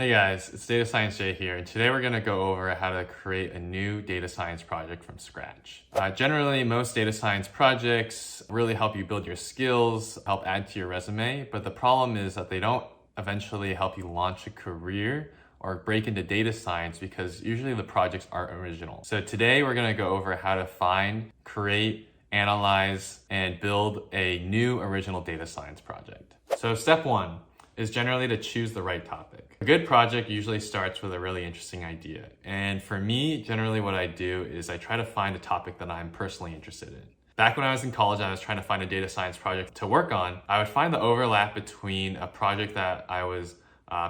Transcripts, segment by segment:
Hey guys, it's Data Science Jay here, and today we're going to go over how to create a new data science project from scratch. Generally, most data science projects really help you build your skills, help add to your resume, but the problem is that they don't eventually help you launch a career or break into data science because usually the projects aren't original. So today we're going to go over how to find, create, analyze, and build a new original data science project. So step one is generally to choose the right topic. A good project usually starts with a really interesting idea. And for me, generally what I do is I try to find a topic that I'm personally interested in. Back when I was in college, I was trying to find a data science project to work on. I would find the overlap between a project that I was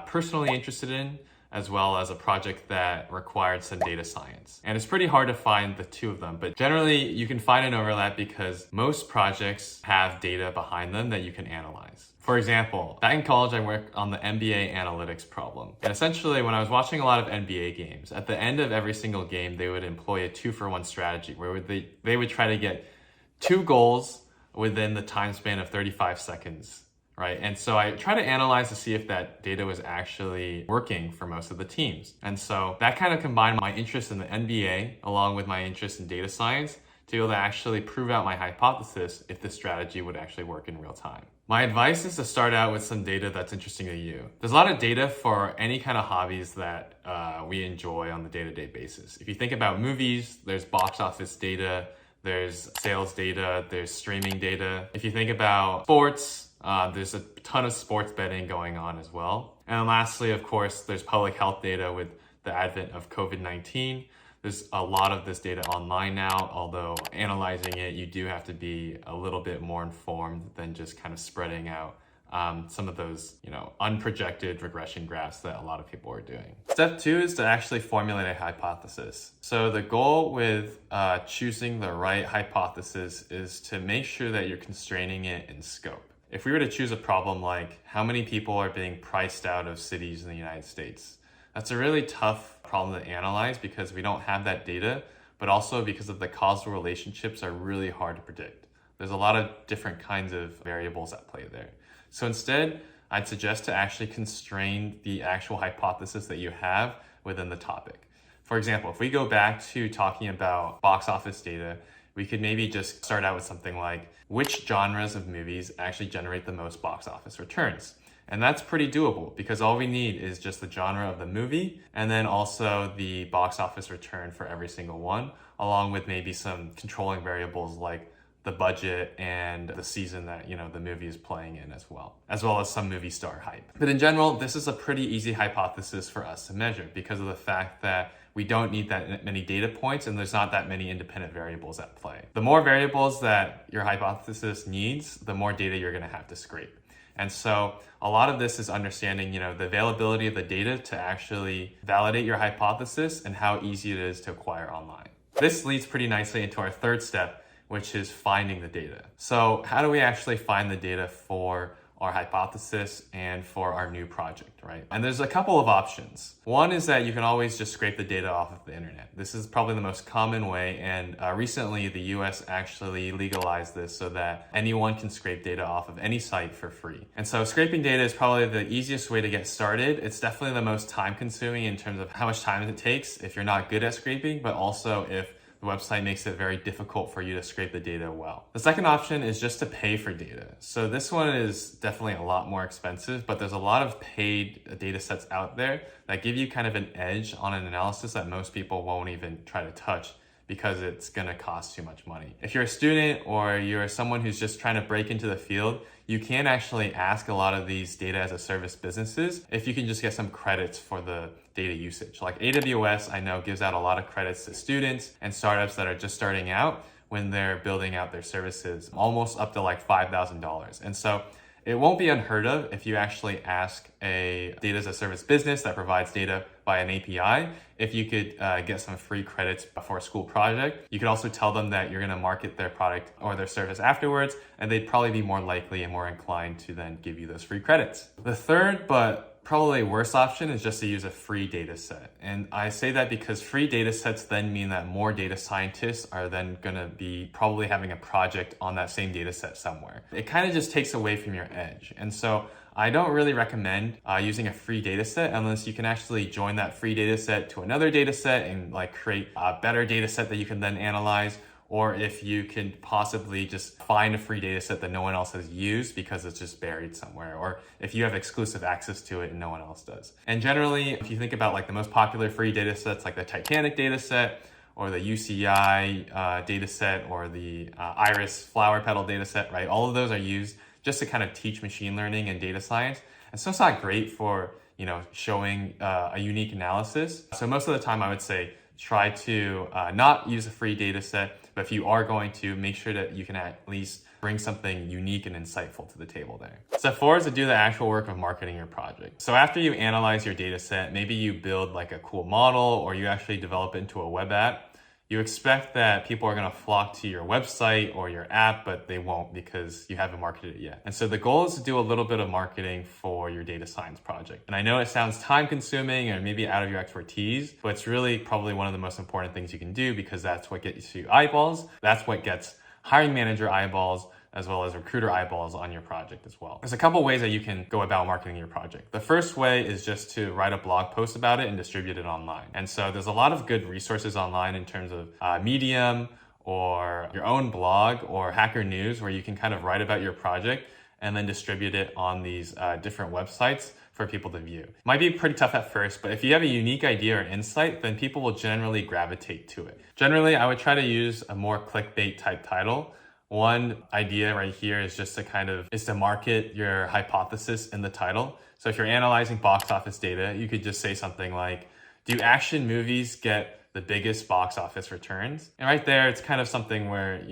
personally interested in as well as a project that required some data science. And it's pretty hard to find the two of them, but generally you can find an overlap because most projects have data behind them that you can analyze. For example, back in college, I worked on the NBA analytics problem. And essentially, when I was watching a lot of NBA games, at the end of every single game, they would employ a 2-for-1 strategy where they would try to get 2 goals within the time span of 35 seconds. Right. And so I try to analyze to see if that data was actually working for most of the teams. And so that kind of combined my interest in the NBA along with my interest in data science to be able to actually prove out my hypothesis if this strategy would actually work in real time. My advice is to start out with some data that's interesting to you. There's a lot of data for any kind of hobbies that we enjoy on the day-to-day basis. If you think about movies, there's box office data, there's sales data, there's streaming data. If you think about sports, there's a ton of sports betting going on as well. And lastly, of course, there's public health data with the advent of COVID-19. There's a lot of this data online now, although analyzing it, you do have to be a little bit more informed than just kind of spreading out some of those, unprojected regression graphs that a lot of people are doing. Step 2 is to actually formulate a hypothesis. So the goal with choosing the right hypothesis is to make sure that you're constraining it in scope. If we were to choose a problem like how many people are being priced out of cities in the United States, that's a really tough problem to analyze because we don't have that data, but also because of the causal relationships are really hard to predict. There's a lot of different kinds of variables at play there. So instead, I'd suggest to actually constrain the actual hypothesis that you have within the topic. For example, if we go back to talking about box office data, we could maybe just start out with something like which genres of movies actually generate the most box office returns. And that's pretty doable because all we need is just the genre of the movie and then also the box office return for every single one, along with maybe some controlling variables like the budget and the season that the movie is playing in as well as some movie star hype. But in general, this is a pretty easy hypothesis for us to measure because of the fact that we don't need that many data points and there's not that many independent variables at play. The more variables that your hypothesis needs, the more data you're going to have to scrape. And so a lot of this is understanding, the availability of the data to actually validate your hypothesis and how easy it is to acquire online. This leads pretty nicely into our third step, which is finding the data. So how do we actually find the data for our hypothesis and for our new project, right? And there's a couple of options. One is that you can always just scrape the data off of the internet. This is probably the most common way, and recently the US actually legalized this so that anyone can scrape data off of any site for free. And so scraping data is probably the easiest way to get started. It's definitely the most time consuming in terms of how much time it takes if you're not good at scraping, but also if the website makes it very difficult for you to scrape the data well. The second option is just to pay for data. So this one is definitely a lot more expensive, but there's a lot of paid data sets out there that give you kind of an edge on an analysis that most people won't even try to touch because it's gonna cost too much money. If you're a student or you're someone who's just trying to break into the field, you can actually ask a lot of these data as a service businesses if you can just get some credits for the data usage. Like AWS, I know, gives out a lot of credits to students and startups that are just starting out when they're building out their services, almost up to like $5,000. And so it won't be unheard of if you actually ask a data as a service business that provides data by an API, if you could get some free credits for a school project. You could also tell them that you're going to market their product or their service afterwards, and they'd probably be more likely and more inclined to then give you those free credits. The third, but probably a worse option is just to use a free data set. And I say that because free data sets then mean that more data scientists are then going to be probably having a project on that same data set somewhere. It kind of just takes away from your edge. And so I don't really recommend using a free data set unless you can actually join that free data set to another data set and like create a better data set that you can then analyze, or if you can possibly just find a free data set that no one else has used because it's just buried somewhere, or if you have exclusive access to it and no one else does. And generally, if you think about like the most popular free data sets like the Titanic data set, or the UCI data set, or the Iris flower petal data set, right? All of those are used just to kind of teach machine learning and data science. And so it's not great for, showing a unique analysis. So most of the time I would say try to not use a free data set, but if you are going to, make sure that you can at least bring something unique and insightful to the table there. Step 4 is to do the actual work of marketing your project. So after you analyze your data set, maybe you build like a cool model or you actually develop it into a web app. You expect that people are going to flock to your website or your app, but they won't because you haven't marketed it yet. And so the goal is to do a little bit of marketing for your data science project. And I know it sounds time consuming or maybe out of your expertise, but it's really probably one of the most important things you can do because that's what gets you eyeballs. That's what gets hiring manager eyeballs, as well as recruiter eyeballs on your project as well. There's a couple ways that you can go about marketing your project. The first way is just to write a blog post about it and distribute it online. And so there's a lot of good resources online in terms of Medium or your own blog or Hacker News, where you can kind of write about your project and then distribute it on these different websites for people to view. Might be pretty tough at first, but if you have a unique idea or insight, then people will generally gravitate to it. Generally, I would try to use a more clickbait type title. One idea right here is just to market your hypothesis in the title. So if you're analyzing box office data, you could just say something like, do action movies get the biggest box office returns? And right there, it's kind of something where,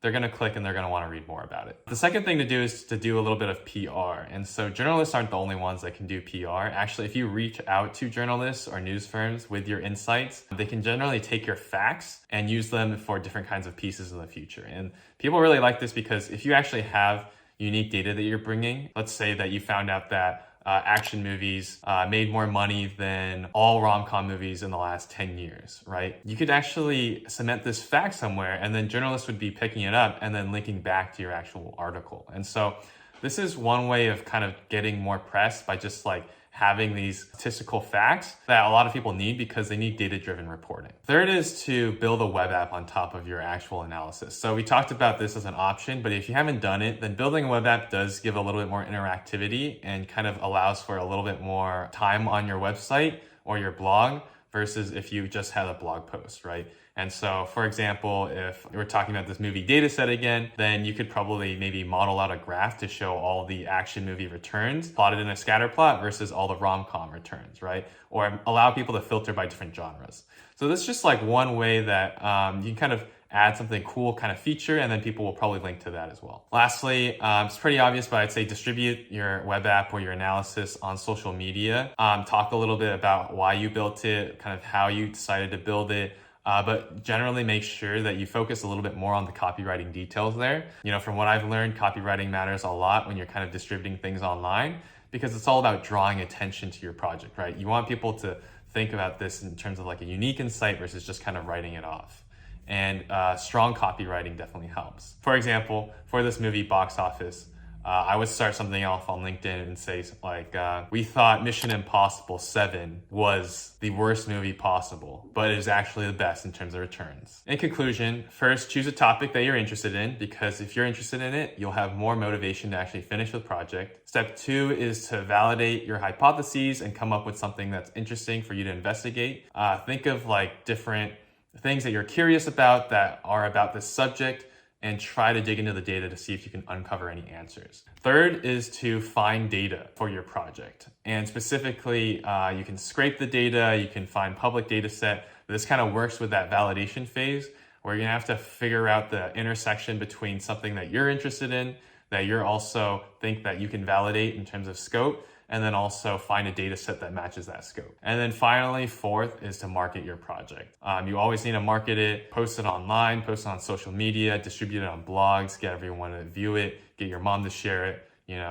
they're going to click and they're going to want to read more about it. The second thing to do is to do a little bit of PR. And so journalists aren't the only ones that can do PR. Actually, if you reach out to journalists or news firms with your insights, they can generally take your facts and use them for different kinds of pieces in the future. And people really like this because if you actually have unique data that you're bringing, let's say that you found out that action movies made more money than all rom-com movies in the last 10 years, right? You could actually cement this fact somewhere and then journalists would be picking it up and then linking back to your actual article. And so this is one way of kind of getting more press by just like having these statistical facts that a lot of people need because they need data-driven reporting. Third is to build a web app on top of your actual analysis. So we talked about this as an option, but if you haven't done it, then building a web app does give a little bit more interactivity and kind of allows for a little bit more time on your website or your blog versus if you just had a blog post, right? And so, for example, if we're talking about this movie data set again, then you could probably maybe model out a graph to show all the action movie returns plotted in a scatter plot versus all the rom-com returns, right? Or allow people to filter by different genres. So this is just like one way that you can kind of add something cool kind of feature, and then people will probably link to that as well. Lastly, it's pretty obvious, but I'd say distribute your web app or your analysis on social media. Talk a little bit about why you built it, kind of how you decided to build it, but generally make sure that you focus a little bit more on the copywriting details there. From what I've learned, copywriting matters a lot when you're kind of distributing things online because it's all about drawing attention to your project, right? You want people to think about this in terms of like a unique insight versus just kind of writing it off. And strong copywriting definitely helps. For example, for this movie box office, I would start something off on LinkedIn and say like, we thought Mission Impossible 7 was the worst movie possible, but it is actually the best in terms of returns. In conclusion, first, choose a topic that you're interested in, because if you're interested in it, you'll have more motivation to actually finish the project. Step 2 is to validate your hypotheses and come up with something that's interesting for you to investigate. Think of like different things that you're curious about that are about this subject and try to dig into the data to see if you can uncover any answers. Third is to find data for your project. And specifically, you can scrape the data, you can find public data set. This kind of works with that validation phase where you're gonna have to figure out the intersection between something that you're interested in, that you're also think that you can validate in terms of scope, and then also find a data set that matches that scope. And then finally, fourth is to market your project. You always need to market it, post it online, post it on social media, distribute it on blogs, get everyone to view it, get your mom to share it,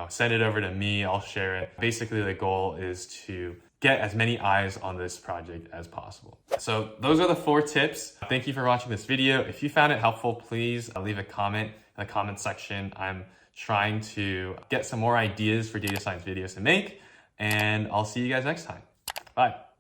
send it over to me, I'll share it. Basically, the goal is to get as many eyes on this project as possible. So those are the 4 tips. Thank you for watching this video. If you found it helpful, please leave a comment in the comment section. I'm trying to get some more ideas for data science videos to make. And I'll see you guys next time. Bye.